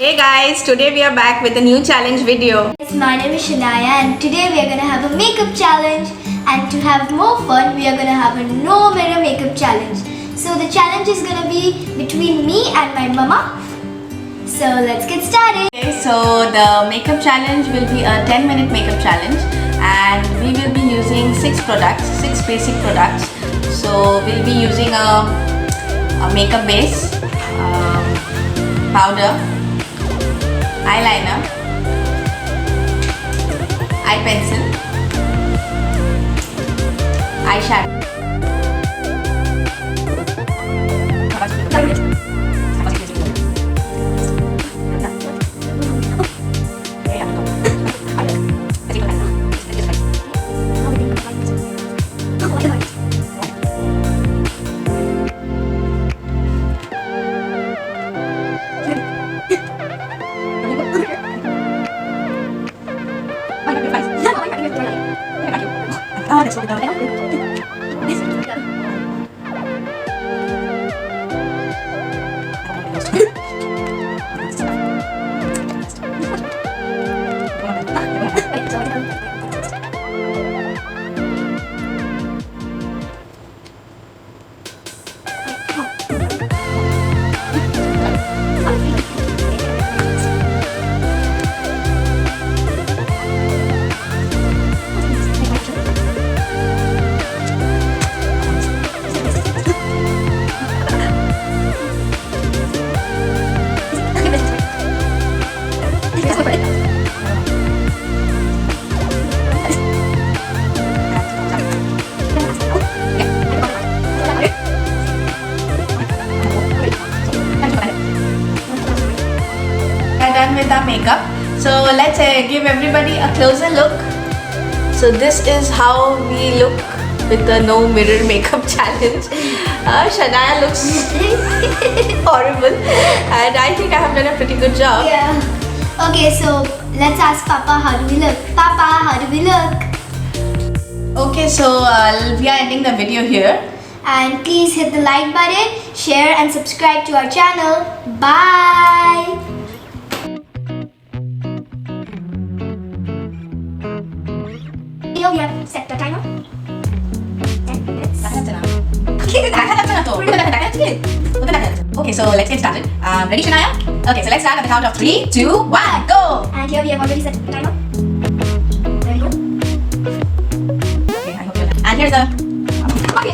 Hey guys, today we are back with a new challenge video. My name is Shania and today we are going to have a makeup challenge, and to have more fun we are going to have a no mirror makeup challenge. So the challenge is going to be between me and my mama. So let's get started. Okay, so the makeup challenge will be a 10-minute makeup challenge and we will be using 6 basic products. So we'll be using a makeup base, powder, eyeliner, eye pencil, eyeshadow. Oh, that's what we done with our makeup. So let's give everybody a closer look. So this is how we look with the no mirror makeup challenge. Shania looks horrible and I think I have done a pretty good job. Yeah. Okay, so let's ask Papa, how do we look? Papa, how do we look? Okay, so we are ending the video here. And please hit the like button, share and subscribe to our channel. Bye. We have set the timer. 10 minutes. Okay, so let's get started. Ready, Shania? Okay, so let's start at the count of 3, 2, 1, go! And here we have already set the timer. There we go. Okay, I hope you're done. And here's the... Okay.